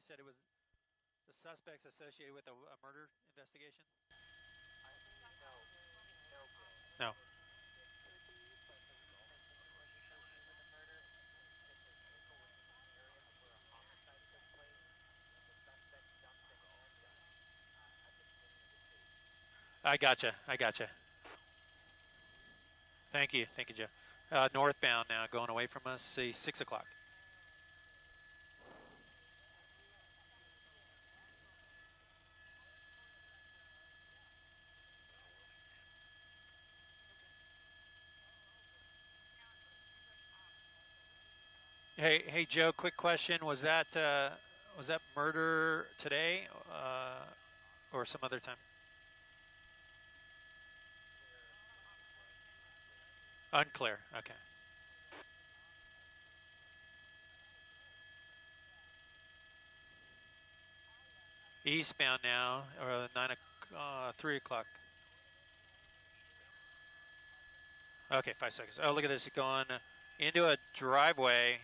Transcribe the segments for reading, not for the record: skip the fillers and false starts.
said it was the suspects associated with a murder investigation? No. I gotcha. I gotcha. Thank you. Thank you, Joe. Northbound now, going away from us, see 6 o'clock. Hey, Joe. Quick question: was that murder today, or some other time? Unclear. Okay. Eastbound now, or 3 o'clock. Okay, 5 seconds. Oh, look at this, going into a driveway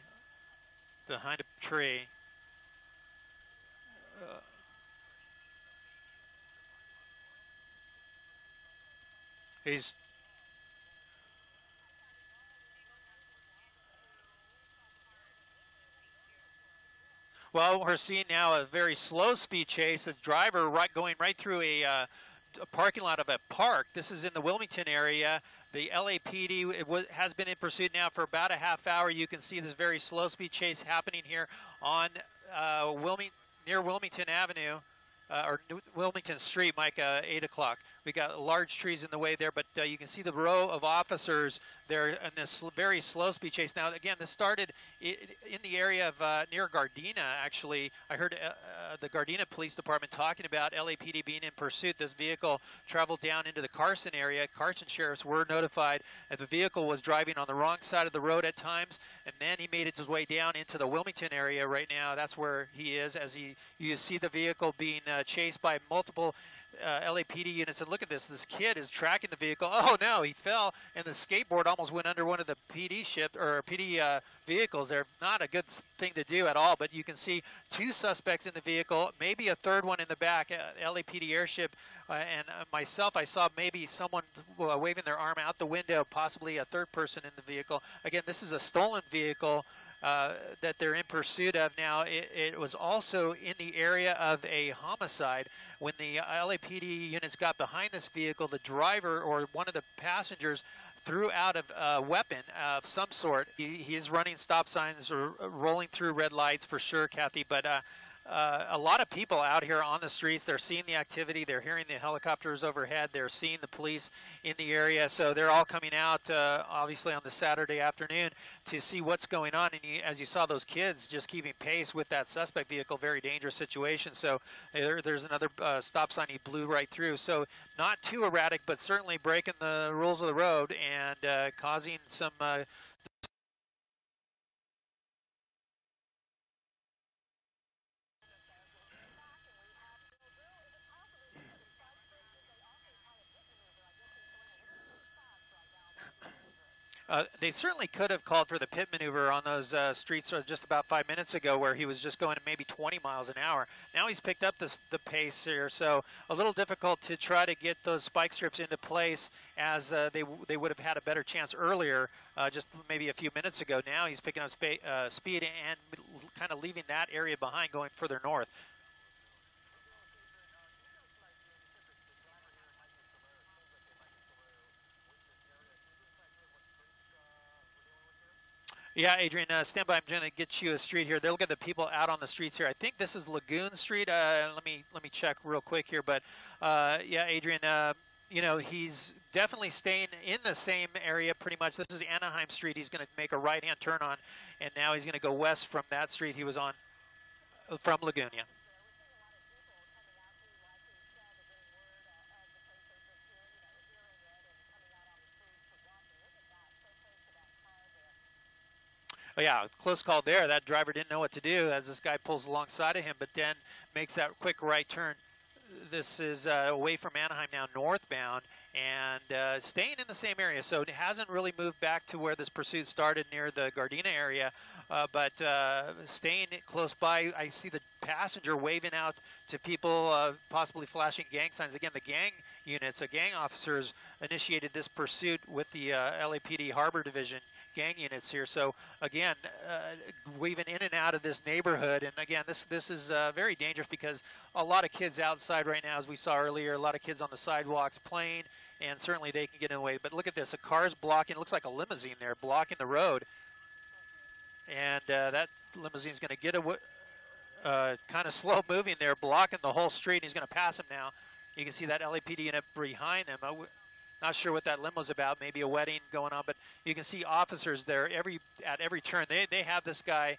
behind a tree. He's well, we're seeing now a very slow speed chase. The driver going right through a parking lot of a park. This is in the Wilmington area. The LAPD has been in pursuit now for about a half hour. You can see this very slow speed chase happening here on near Wilmington Avenue. Or Wilmington Street, Mike, 8 o'clock. We got large trees in the way there, but you can see the row of officers there in this very slow speed chase. Now, again, this started in the area of near Gardena, actually. I heard the Gardena Police Department talking about LAPD being in pursuit. This vehicle traveled down into the Carson area. Carson sheriffs were notified that the vehicle was driving on the wrong side of the road at times, and then he made his way down into the Wilmington area right now. That's where he is, as you see the vehicle being chased by multiple LAPD units. And look at this kid is tracking the vehicle. Oh no, he fell, and the skateboard almost went under one of the PD vehicles. They're not a good thing to do at all, but you can see two suspects in the vehicle, maybe a third one in the back. LAPD airship and myself, I saw maybe someone waving their arm out the window, possibly a third person in the vehicle. Again, this is a stolen vehicle that they're in pursuit of now. It was also in the area of a homicide. When the LAPD units got behind this vehicle, the driver or one of the passengers threw out a weapon of some sort. He is running stop signs or rolling through red lights for sure, Kathy, but a lot of people out here on the streets. They're seeing the activity. They're hearing the helicopters overhead. They're seeing the police in the area. So they're all coming out, obviously, on the Saturday afternoon to see what's going on. And as you saw, those kids just keeping pace with that suspect vehicle, very dangerous situation. So there's another stop sign he blew right through. So not too erratic, but certainly breaking the rules of the road and causing some they certainly could have called for the pit maneuver on those streets just about 5 minutes ago, where he was just going at maybe 20 miles an hour. Now he's picked up the pace here, so a little difficult to try to get those spike strips into place, as they would have had a better chance earlier, just maybe a few minutes ago. Now he's picking up speed and kind of leaving that area behind, going further north. Yeah, Adrian, stand by. I'm going to get you a street here. They'll get the people out on the streets here. I think this is Lagoon Street. Let me check real quick here. But yeah, Adrian, you know, he's definitely staying in the same area pretty much. This is Anaheim Street. He's going to make a right-hand turn on, and now he's going to go west from that street he was on from Lagoon. Yeah. Oh, yeah, close call there. That driver didn't know what to do as this guy pulls alongside of him, but then makes that quick right turn. This is away from Anaheim now, northbound, and staying in the same area. So it hasn't really moved back to where this pursuit started near the Gardena area, but staying close by. I see the passenger waving out to people, possibly flashing gang signs. Again, the gang units, gang officers initiated this pursuit with the LAPD Harbor Division gang units here. So again, weaving in and out of this neighborhood, and again, this is very dangerous because a lot of kids outside right now, as we saw earlier, a lot of kids on the sidewalks playing, and certainly they can get in the way. But look at this, a car's blocking, it looks like a limousine there, blocking the road, and that limousine's going to get away, kind of slow moving there, blocking the whole street, and he's going to pass him now. You can see that LAPD unit behind him. Not sure what that limo's about, maybe a wedding going on, but you can see officers there at every turn. They have this guy,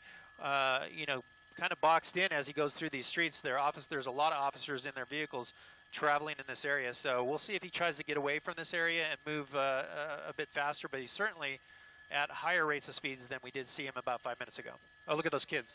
you know, kind of boxed in as he goes through these streets. There's a lot of officers in their vehicles traveling in this area, so we'll see if he tries to get away from this area and move a bit faster, but he's certainly at higher rates of speeds than we did see him about 5 minutes ago. Oh, look at those kids.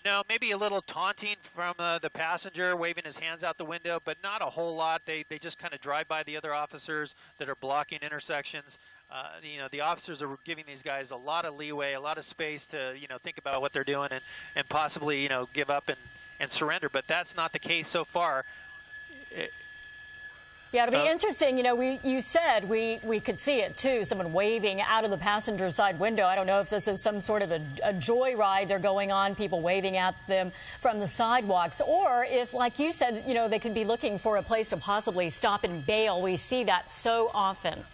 No, maybe a little taunting from the passenger, waving his hands out the window, but not a whole lot. They just kind of drive by the other officers that are blocking intersections. You know, the officers are giving these guys a lot of leeway, a lot of space to, you know, think about what they're doing and possibly, you know, give up and surrender. But that's not the case so far. Yeah, it'll be interesting. You know, you said we could see it, too, someone waving out of the passenger side window. I don't know if this is some sort of a joyride they're going on, people waving at them from the sidewalks, or if, like you said, you know, they could be looking for a place to possibly stop and bail. We see that so often.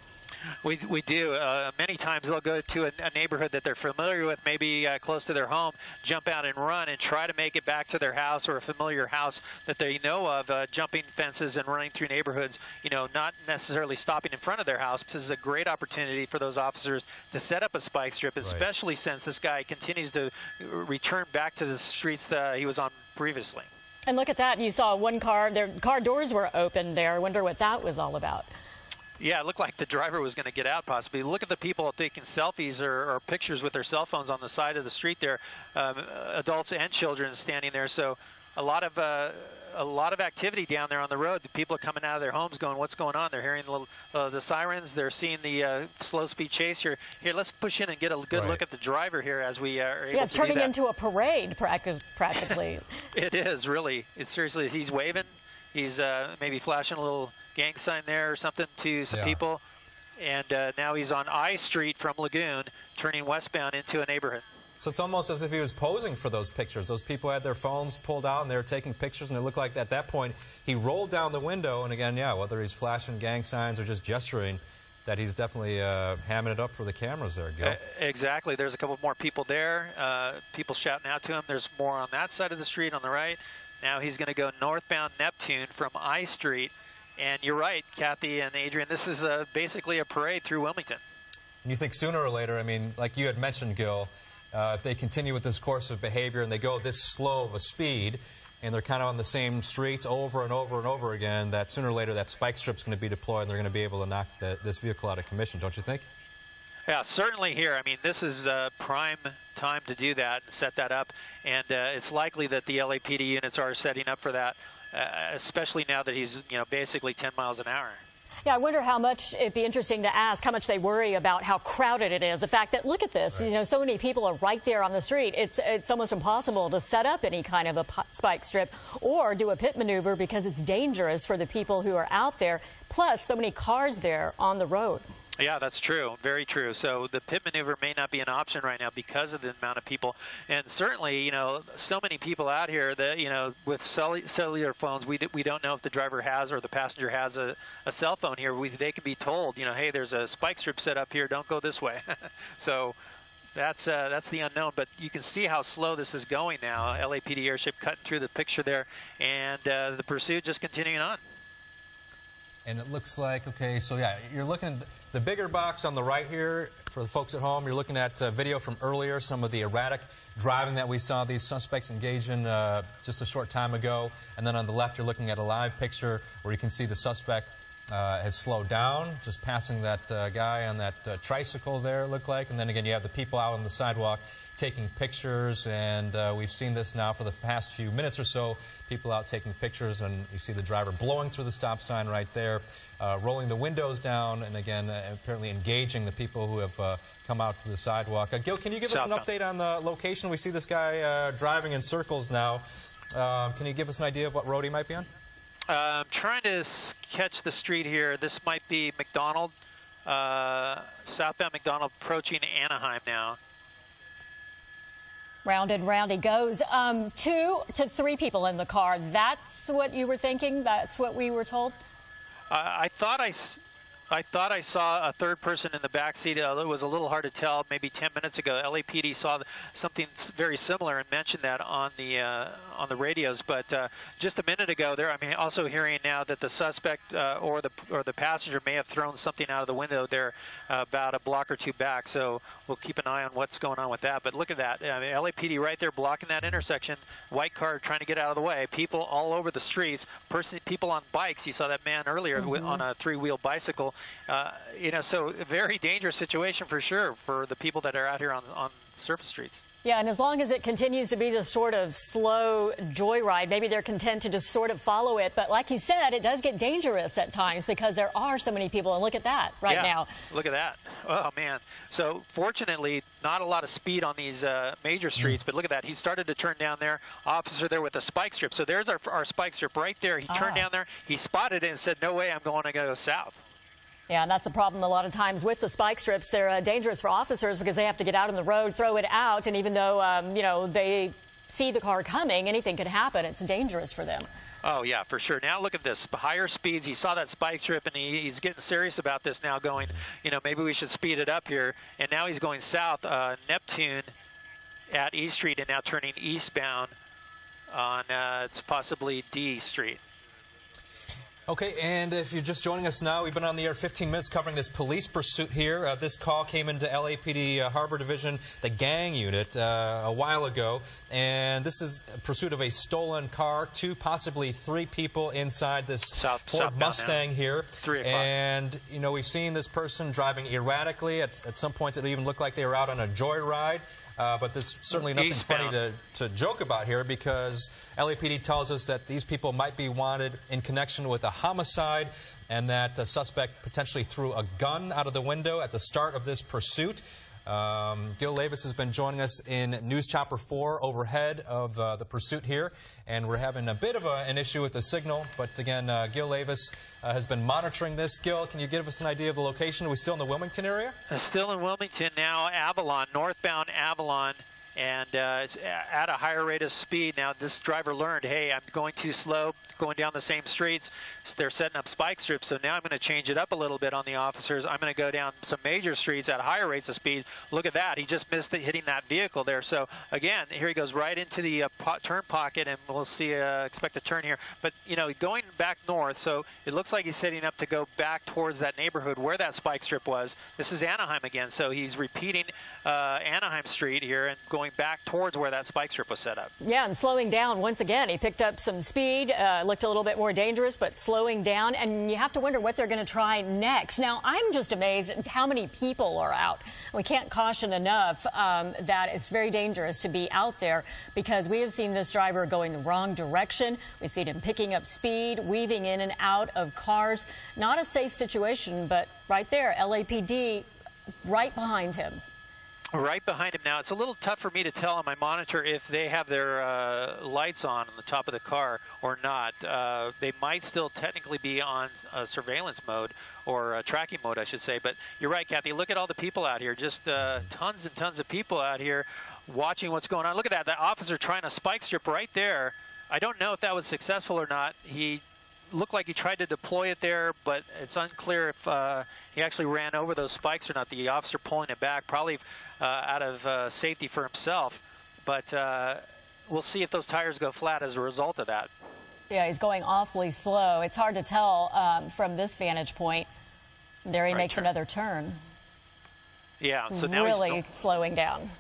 We do. Many times they'll go to a neighborhood that they're familiar with, maybe close to their home, jump out and run and try to make it back to their house or a familiar house that they know of, jumping fences and running through neighborhoods, you know, not necessarily stopping in front of their house. This is a great opportunity for those officers to set up a spike strip, especially since this guy continues to return back to the streets that he was on previously. And look at that. You saw one car, their car doors were open there. I wonder what that was all about. Yeah, it looked like the driver was going to get out possibly. Look at the people taking selfies or pictures with their cell phones on the side of the street there, adults and children standing there. So a lot of activity down there on the road. The people are coming out of their homes going, what's going on? They're hearing the sirens. They're seeing the slow speed chase here. Here, let's push in and get a good look at the driver here as we are able to do that. Yeah, it's turning into a parade practically. It is, really. It's seriously, he's waving. He's maybe flashing a little gang sign there or something to some people. And now he's on I Street from Lagoon, turning westbound into a neighborhood. So it's almost as if he was posing for those pictures. Those people had their phones pulled out and they were taking pictures, and it looked like at that point he rolled down the window. And again, yeah, whether he's flashing gang signs or just gesturing, that he's definitely hamming it up for the cameras there, Gil. Exactly. There's a couple more people there, people shouting out to him. There's more on that side of the street on the right. Now he's going to go northbound Neptune from I Street. And you're right, Kathy and Adrian, this is basically a parade through Wilmington. And you think sooner or later, I mean, like you had mentioned, Gil, if they continue with this course of behavior and they go this slow of a speed and they're kind of on the same streets over and over and over again, that sooner or later that spike strip's going to be deployed and they're going to be able to knock this vehicle out of commission, don't you think? Yeah, certainly here. I mean, this is prime time to do that and set that up. And it's likely that the LAPD units are setting up for that, especially now that he's, you know, basically 10 miles an hour. Yeah, I wonder how much, it'd be interesting to ask how much they worry about how crowded it is. The fact that, look at this, you know, so many people are right there on the street. It's almost impossible to set up any kind of a spike strip or do a pit maneuver because it's dangerous for the people who are out there. Plus, so many cars there on the road. Yeah, that's true. Very true. So the pit maneuver may not be an option right now because of the amount of people. And certainly, you know, so many people out here that, you know, with cellular phones, we don't know if the driver has or the passenger has a cell phone here. They can be told, you know, hey, there's a spike strip set up here. Don't go this way. So that's the unknown. But you can see how slow this is going now. LAPD airship cutting through the picture there. And the pursuit just continuing on. And it looks like, okay, so yeah, you're looking at the bigger box on the right here for the folks at home. You're looking at video from earlier, some of the erratic driving that we saw these suspects engage in just a short time ago. And then on the left, you're looking at a live picture where you can see the suspect has slowed down, just passing that guy on that tricycle there, it looked like. And then again, you have the people out on the sidewalk taking pictures, and we've seen this now for the past few minutes or so, people out taking pictures, and you see the driver blowing through the stop sign right there, rolling the windows down, and again, apparently engaging the people who have come out to the sidewalk. Gil, can you give us an update on the location? We see this guy driving in circles now. Can you give us an idea of what road he might be on? I'm trying to catch the street here. This might be McDonald, southbound McDonald, approaching Anaheim now. Round and round he goes. 2 to 3 people in the car. That's what you were thinking? That's what we were told? I thought I saw a third person in the back seat. It was a little hard to tell. Maybe 10 minutes ago, LAPD saw something very similar and mentioned that on the radios. But just a minute ago, I'm also hearing now that the suspect or the passenger may have thrown something out of the window there about a block or two back. So we'll keep an eye on what's going on with that. But look at that. LAPD right there blocking that intersection. White car trying to get out of the way. People all over the streets. People on bikes. You saw that man earlier on a 3-wheel bicycle. So a very dangerous situation for sure for the people that are out here on surface streets. Yeah, and as long as it continues to be this sort of slow joyride, maybe they're content to just sort of follow it. But like you said, it does get dangerous at times because there are so many people. And look at that now. Look at that. Oh, man. So fortunately, not a lot of speed on these major streets. But look at that. He started to turn down there. Officer there with a spike strip. So there's our spike strip right there. He turned down there. He spotted it and said, no way, I'm going to go south. Yeah, and that's a problem a lot of times with the spike strips. They're dangerous for officers because they have to get out on the road, throw it out, and even though, they see the car coming, anything could happen. It's dangerous for them. Oh, yeah, for sure. Now look at this. Higher speeds. He saw that spike strip, and he's getting serious about this now, going, maybe we should speed it up here. And now he's going south, Neptune at E Street, and now turning eastbound on it's possibly D Street. Okay, and if you're just joining us now, we've been on the air 15 minutes covering this police pursuit here. This call came into LAPD Harbor Division, the gang unit, a while ago. And this is a pursuit of a stolen car. 2, possibly 3 people inside this Ford Mustang here. 3 o'clock. And, we've seen this person driving erratically. At some points, it even looked like they were out on a joyride. But there's certainly nothing funny to joke about here because LAPD tells us that these people might be wanted in connection with a homicide and that a suspect potentially threw a gun out of the window at the start of this pursuit. Gil Levis has been joining us in News Chopper 4 overhead of the pursuit here, and we're having a bit of an issue with the signal. But again, Gil Levis has been monitoring this. Gil, can you give us an idea of the location? Are we still in the Wilmington area? Still in Wilmington now, Avalon, northbound Avalon. And it's at a higher rate of speed. Now, this driver learned, hey, I'm going too slow, going down the same streets. So they're setting up spike strips, so now I'm going to change it up a little bit on the officers. I'm going to go down some major streets at higher rates of speed. Look at that. He just missed hitting that vehicle there. So, again, here he goes right into the turn pocket, and we'll see, expect a turn here. But, going back north, so it looks like he's setting up to go back towards that neighborhood where that spike strip was. This is Anaheim again, so he's repeating Anaheim Street here and going back towards where that spike strip was set up. Yeah, and slowing down once again. He picked up some speed, looked a little bit more dangerous, but slowing down, and you have to wonder what they're going to try next. Now, I'm just amazed at how many people are out. We can't caution enough that it's very dangerous to be out there because we have seen this driver going the wrong direction. We've seen him picking up speed, weaving in and out of cars. Not a safe situation, but right there, LAPD right behind him. Right behind him now. It's a little tough for me to tell on my monitor if they have their lights on the top of the car or not. They might still technically be on surveillance mode or tracking mode, I should say. But you're right, Kathy. Look at all the people out here. Just tons and tons of people out here watching what's going on. Look at that. The officer trying a spike strip right there. I don't know if that was successful or not. He looked like he tried to deploy it there, but it's unclear if he actually ran over those spikes or not. The officer pulling it back, probably out of safety for himself. But we'll see if those tires go flat as a result of that. Yeah, he's going awfully slow. It's hard to tell from this vantage point. There he makes another turn. Yeah, so now really slowing down.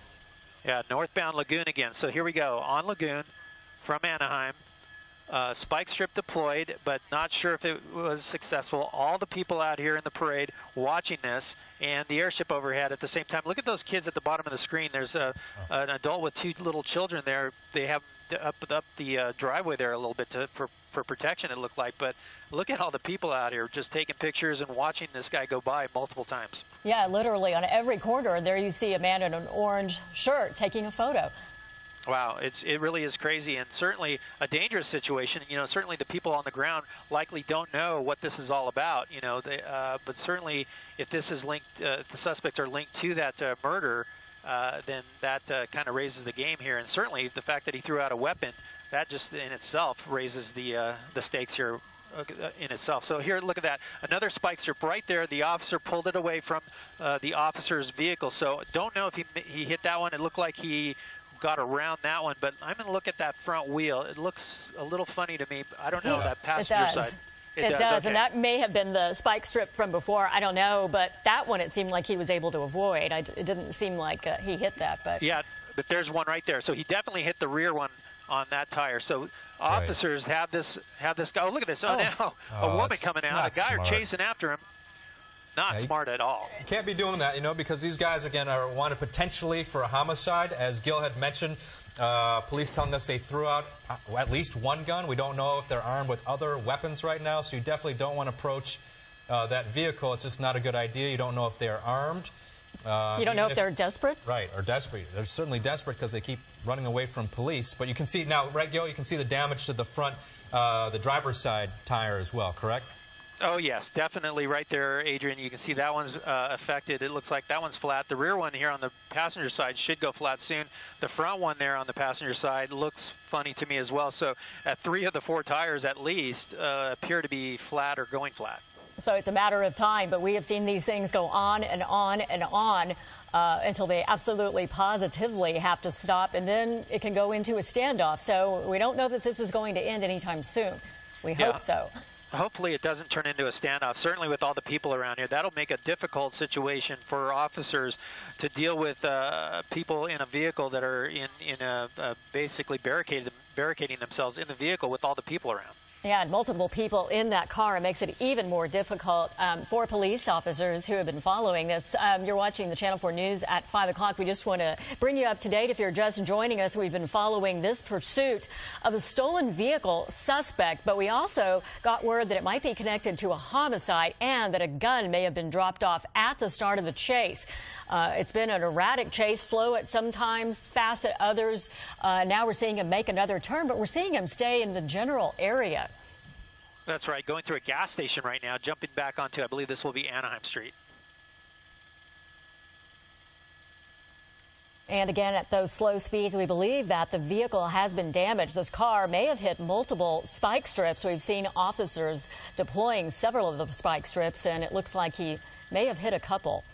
Yeah, northbound Lagoon again. So here we go on Lagoon from Anaheim. spike strip deployed, but not sure if it was successful. All the people out here in the parade watching this, and the airship overhead at the same time. Look at those kids at the bottom of the screen. There's an adult with 2 little children there. They have up the driveway there a little bit for protection, it looked like. But look at all the people out here just taking pictures and watching this guy go by multiple times. Yeah, literally on every corner there you see a man in an orange shirt taking a photo. Wow, it really is crazy, and certainly a dangerous situation. You know, certainly the people on the ground likely don't know what this is all about. You know, but certainly if this is linked, if the suspects are linked to that murder, then that kind of raises the game here. And certainly the fact that he threw out a weapon, that just in itself raises the stakes here in itself. So here, look at that, another spike strip right there. The officer pulled it away from the officer's vehicle. So don't know if he hit that one. It looked like he got around that one, but I'm going to look at that front wheel. It looks a little funny to me. I don't know, that passenger side. It does, okay. And that may have been the spike strip from before. I don't know, but that one it seemed like he was able to avoid. It didn't seem like he hit that. But yeah, but there's one right there. So he definitely hit the rear one on that tire. So officers have this guy. Oh, look at this. Oh, now a woman coming out. A guy are chasing after him. Not smart at all. You can't be doing that, you know, because these guys, again, are wanted potentially for a homicide. As Gil had mentioned, police telling us they threw out at least one gun. We don't know if they're armed with other weapons right now, so you definitely don't want to approach that vehicle. It's just not a good idea. You don't know if they're armed. You don't know if they're desperate? Right, or desperate. They're certainly desperate because they keep running away from police. But you can see now, right, Gil, you can see the damage to the front, the driver's side tire as well, correct? Oh, yes, definitely right there, Adrian. You can see that one's affected. It looks like that one's flat. The rear one here on the passenger side should go flat soon. The front one there on the passenger side looks funny to me as well. So 3 of the 4 tires at least appear to be flat or going flat. So it's a matter of time, but we have seen these things go on and on and on until they absolutely positively have to stop, and then it can go into a standoff. So we don't know that this is going to end anytime soon. We hope so. Hopefully it doesn't turn into a standoff. Certainly with all the people around here, that'll make a difficult situation for officers to deal with people in a vehicle that are basically barricading themselves in the vehicle with all the people around. Yeah, and multiple people in that car. It makes it even more difficult for police officers who have been following this. You're watching the Channel 4 News at 5 o'clock. We just want to bring you up to date. If you're just joining us, we've been following this pursuit of a stolen vehicle suspect, but we also got word that it might be connected to a homicide and that a gun may have been dropped off at the start of the chase. It's been an erratic chase, slow at some times, fast at others. Now we're seeing him make another turn, but we're seeing him stay in the general area. That's right, going through a gas station right now, jumping back onto, I believe this will be Anaheim Street. And again, at those slow speeds, we believe that the vehicle has been damaged. This car may have hit multiple spike strips. We've seen officers deploying several of the spike strips, and it looks like he may have hit a couple.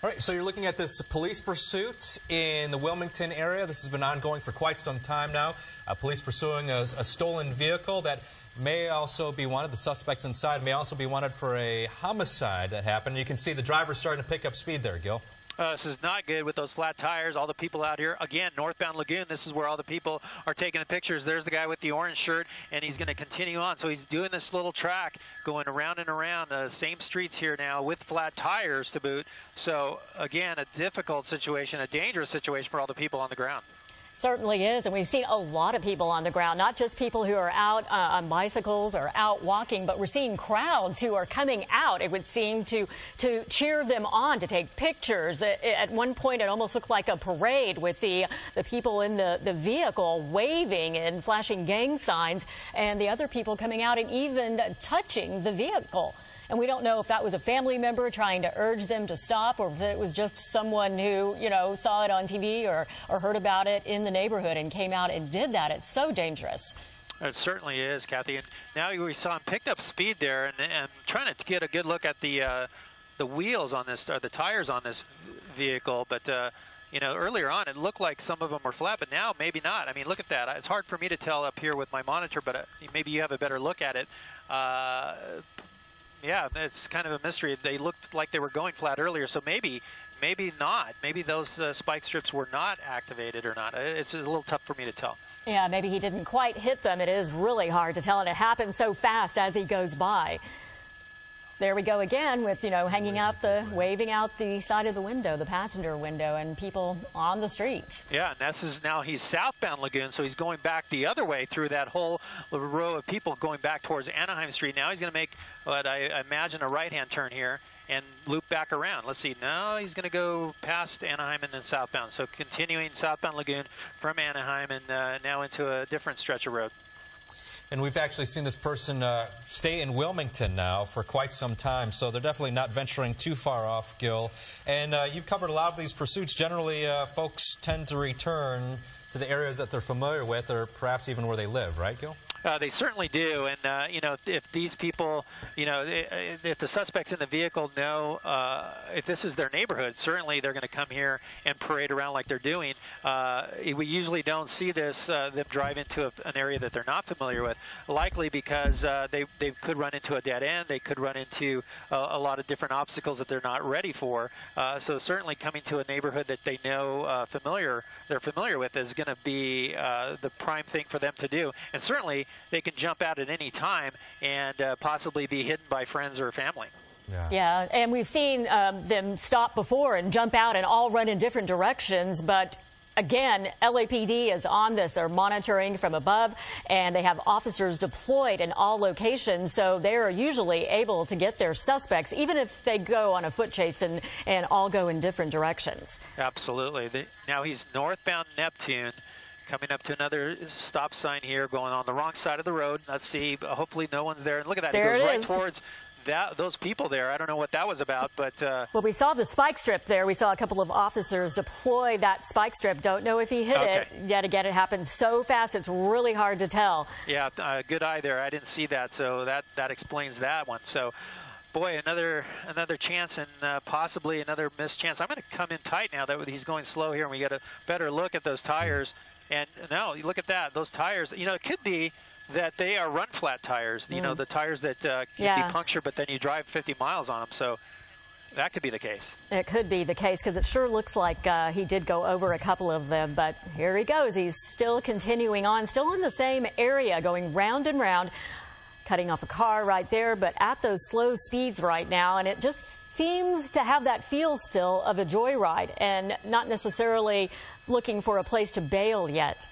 All right, so you're looking at this police pursuit in the Wilmington area. This has been ongoing for quite some time now. Police pursuing a stolen vehicle that may also be wanted. The suspects inside may also be wanted for a homicide that happened. You can see the driver starting to pick up speed there, Gil. This is not good with those flat tires. All the people out here, again, northbound Lagoon, this is where all the people are taking the pictures. There's the guy with the orange shirt, and he's going to continue on. So he's doing this little track going around and around the same streets here now with flat tires to boot. So, again, a difficult situation, a dangerous situation for all the people on the ground. Certainly is, and we've seen a lot of people on the ground, not just people who are out on bicycles or out walking, but we're seeing crowds who are coming out, it would seem, to cheer them on, to take pictures. At one point, it almost looked like a parade with the people in the vehicle waving and flashing gang signs, and the other people coming out and even touching the vehicle. And we don't know if that was a family member trying to urge them to stop, or if it was just someone who, you know, saw it on TV or heard about it in the neighborhood and came out and did that. It's so dangerous. It certainly is, Kathy. And now we saw him picked up speed there and trying to get a good look at the wheels on this, or the tires on this vehicle. But, you know, earlier on, it looked like some of them were flat, but now maybe not. I mean, look at that. It's hard for me to tell up here with my monitor, but maybe you have a better look at it. yeah, it's kind of a mystery. They looked like they were going flat earlier, so maybe not. Maybe those spike strips were not activated or not. It's a little tough for me to tell. Yeah, maybe he didn't quite hit them. It is really hard to tell, and it happens so fast as he goes by. There we go again with, hanging out waving out the side of the window, the passenger window, and people on the streets. Yeah, and now he's southbound Lagoon, so he's going back the other way through that whole row of people going back towards Anaheim Street. Now he's going to make what I imagine a right-hand turn here and loop back around. Let's see. Now he's going to go past Anaheim and then southbound. So continuing southbound Lagoon from Anaheim and now into a different stretch of road. And we've actually seen this person stay in Wilmington now for quite some time, so they're definitely not venturing too far off, Gil. And you've covered a lot of these pursuits. Generally, folks tend to return to the areas that they're familiar with, or perhaps even where they live, right, Gil? They certainly do, and if these people, if the suspects in the vehicle know if this is their neighborhood, certainly they're going to come here and parade around like they're doing. We usually don't see this them drive into an area that they're not familiar with, likely because they could run into a dead end, they could run into a lot of different obstacles that they're not ready for. So certainly coming to a neighborhood that they know they're familiar with is going to be the prime thing for them to do, and certainly they can jump out at any time and possibly be hidden by friends or family. Yeah, and we've seen them stop before and jump out and all run in different directions, but again, LAPD is on this. They're monitoring from above, and they have officers deployed in all locations, so they're usually able to get their suspects, even if they go on a foot chase and all go in different directions. Absolutely. Now he's northbound Neptune, coming up to another stop sign here, going on the wrong side of the road. Let's see. Hopefully no one's there. And look at that. There he goes it right is. towards those people there. I don't know what that was about, but... Well, we saw the spike strip there. We saw a couple of officers deploy that spike strip. Don't know if he hit it. Yet again, it happened so fast, it's really hard to tell. Yeah, good eye there. I didn't see that, so that explains that one. So... boy, another chance and possibly another missed chance. I'm going to come in tight now that he's going slow here, and we get a better look at those tires. And no, you look at that. Those tires, it could be that they are run-flat tires, the tires that can be punctured, but then you drive 50 miles on them. So that could be the case. It could be the case because it sure looks like he did go over a couple of them. But here he goes. He's still continuing on, still in the same area, going round and round, cutting off a car right there, but at those slow speeds right now, and it just seems to have that feel still of a joyride and not necessarily looking for a place to bail yet.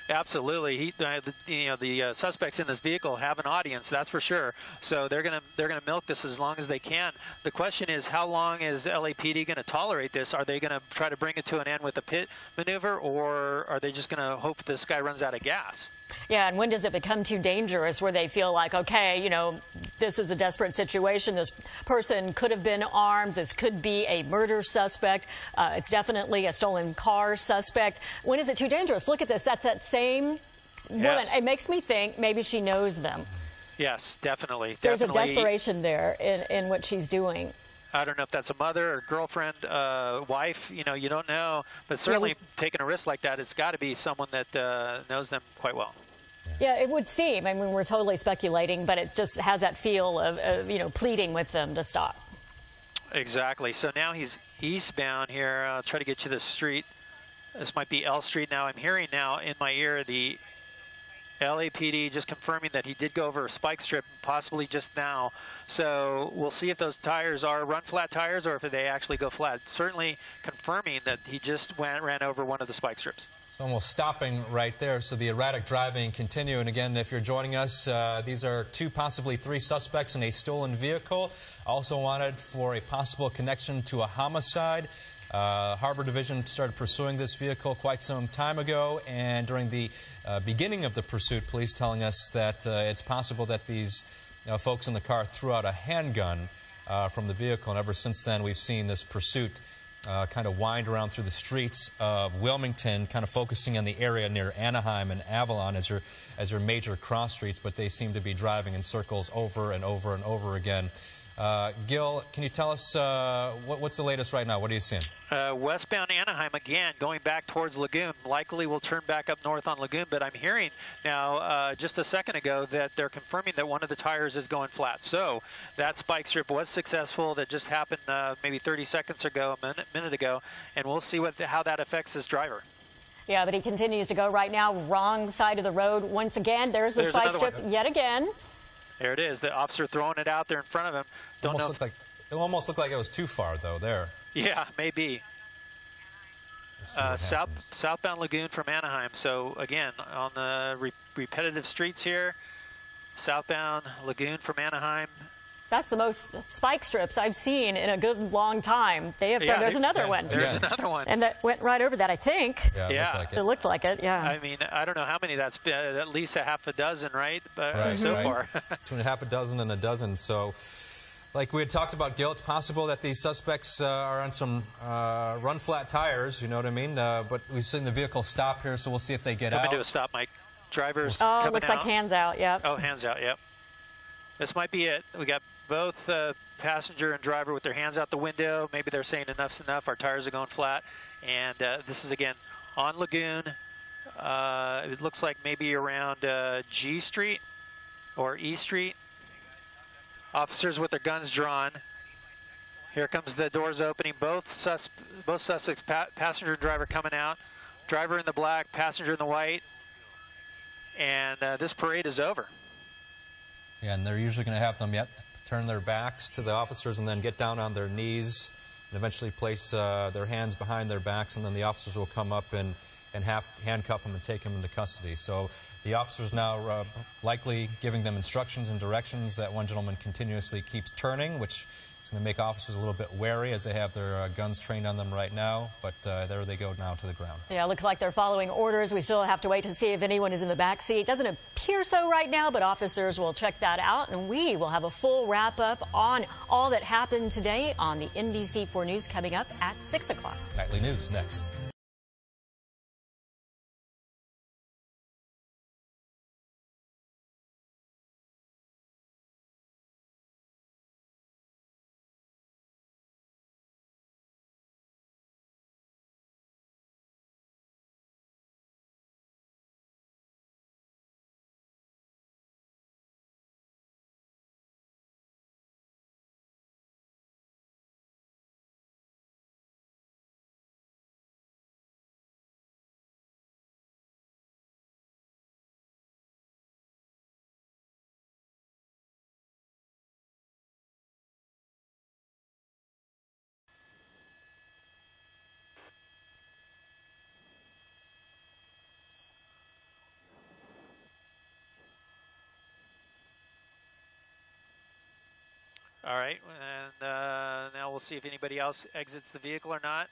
Absolutely. The suspects in this vehicle have an audience, that's for sure. So they're gonna milk this as long as they can. The question is, how long is LAPD going to tolerate this? Are they going to try to bring it to an end with a pit maneuver, or are they just going to hope this guy runs out of gas? Yeah, and when does it become too dangerous where they feel like, okay, this is a desperate situation. This person could have been armed. This could be a murder suspect. It's definitely a stolen car suspect. When is it too dangerous? Look at this. That's that same woman. It makes me think maybe she knows them. Yes, definitely. There's a desperation there in what she's doing. I don't know if that's a mother or girlfriend, wife, you don't know. But certainly taking a risk like that, it's got to be someone that knows them quite well. Yeah, it would seem. I mean, we're totally speculating, but it just has that feel of pleading with them to stop. Exactly. So now he's eastbound here. I'll try to get you the street. This might be L Street now. I'm hearing now in my ear the LAPD just confirming that he did go over a spike strip, possibly just now. So we'll see if those tires are run-flat tires or if they actually go flat. Certainly confirming that he just ran over one of the spike strips. It's almost stopping right there, so the erratic driving continue. And again, if you're joining us, these are 2, possibly 3 suspects in a stolen vehicle, also wanted for a possible connection to a homicide. Harbor Division started pursuing this vehicle quite some time ago, and during the beginning of the pursuit, police telling us that it's possible that these folks in the car threw out a handgun from the vehicle, and ever since then we've seen this pursuit kind of wind around through the streets of Wilmington, kind of focusing on the area near Anaheim and Avalon as your major cross streets, but they seem to be driving in circles over and over and over again. Gil, can you tell us what's the latest right now? What are you seeing? Westbound Anaheim again, going back towards Lagoon. Likely will turn back up north on Lagoon, but I'm hearing now just a second ago that they're confirming that one of the tires is going flat. So that spike strip was successful. That just happened maybe 30 seconds ago, a minute ago, and we'll see how that affects this driver. Yeah, but he continues to go right now, wrong side of the road. Once again, there's the spike strip yet again. There it is. The officer throwing it out there in front of him. It almost looked like it was too far, though, there. Yeah, maybe. Southbound Lagoon from Anaheim. So, again, on the repetitive streets here, southbound Lagoon from Anaheim. That's the most spike strips I've seen in a good long time. There's another one. There's another one. And that went right over that, I think. Yeah. It looked like it, yeah. I mean, I don't know how many that's been, at least a half a dozen, right? But so far. Between a half a dozen and a dozen. So, like we had talked about, Gil, it's possible that these suspects are on some run-flat tires, you know what I mean? But we've seen the vehicle stop here, so we'll see if they get out. Coming to a stop, Mike. Driver's coming out. Looks like hands out, yeah. Oh, hands out, yep. This might be it. We got both passenger and driver with their hands out the window. Maybe they're saying enough's enough. Our tires are going flat. And this is, again, on Lagoon. It looks like maybe around G Street or E Street. Officers with their guns drawn. Here comes the doors opening. Both suspects, passenger and driver, coming out. Driver in the black, passenger in the white. And this parade is over. Yeah, and they're usually going to have them turn their backs to the officers and then get down on their knees and eventually place their hands behind their backs, and then the officers will come up and handcuff them and take them into custody. So the officers now likely giving them instructions and directions. That one gentleman continuously keeps turning, which is going to make officers a little bit wary as they have their guns trained on them right now. But there they go now to the ground. Yeah, it looks like they're following orders. We still have to wait to see if anyone is in the back seat. It doesn't appear so right now, but officers will check that out, and we will have a full wrap-up on all that happened today on the NBC4 News coming up at 6 o'clock. Nightly News next. All right, and now we'll see if anybody else exits the vehicle or not.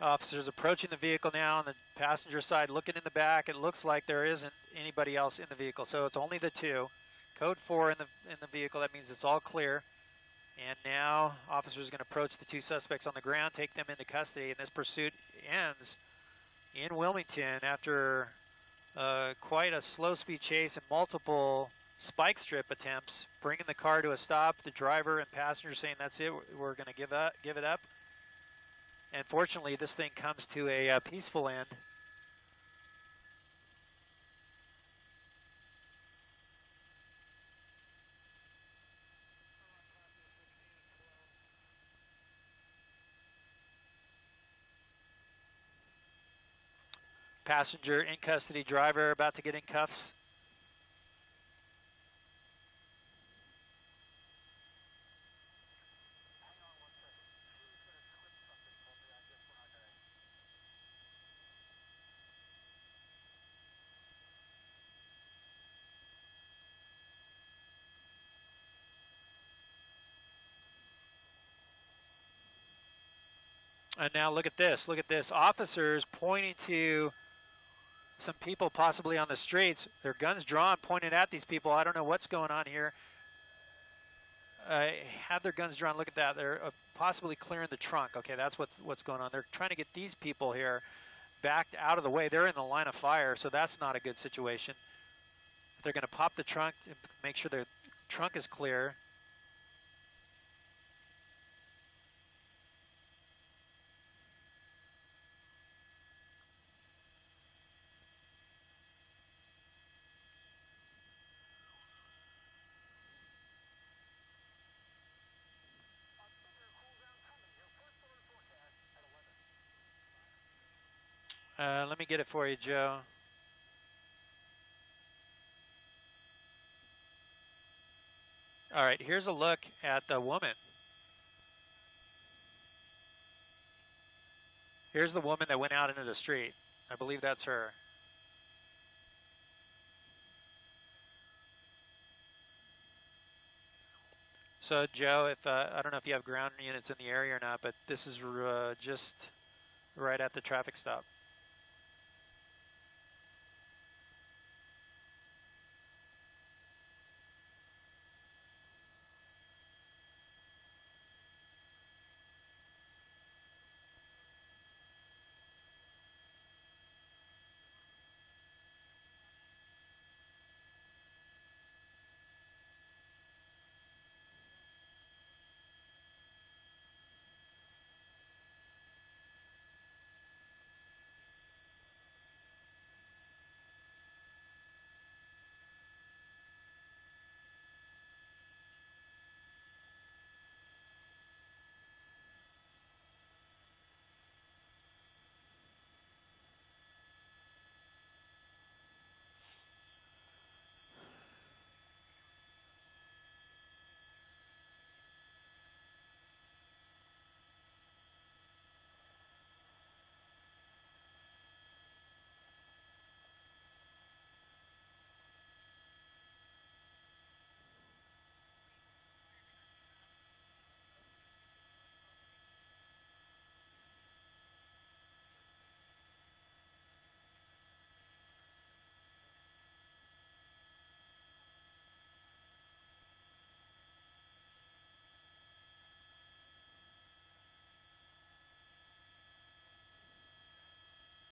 Officers approaching the vehicle now on the passenger side, looking in the back. It looks like there isn't anybody else in the vehicle, so it's only the two. Code 4 in the vehicle. That means it's all clear. And now officers are going to approach the two suspects on the ground, take them into custody, and this pursuit ends in Wilmington after quite a slow-speed chase and multiple spike strip attempts, bringing the car to a stop. The driver and passenger saying, "That's it. We're going to give it up." And fortunately, this thing comes to a peaceful end. Passenger in custody, driver about to get in cuffs. And now look at this. Look at this. Officers pointing to some people possibly on the streets. Their guns drawn, pointed at these people. I don't know what's going on here. have their guns drawn. Look at that. They're possibly clearing the trunk. Okay, that's what's going on. They're trying to get these people here backed out of the way. They're in the line of fire, so that's not a good situation. They're going to pop the trunk and make sure their trunk is clear. Let me get it for you, Joe. All right, here's a look at the woman. Here's the woman that went out into the street. I believe that's her. So, Joe, if I don't know if you have ground units in the area or not, but this is just right at the traffic stop.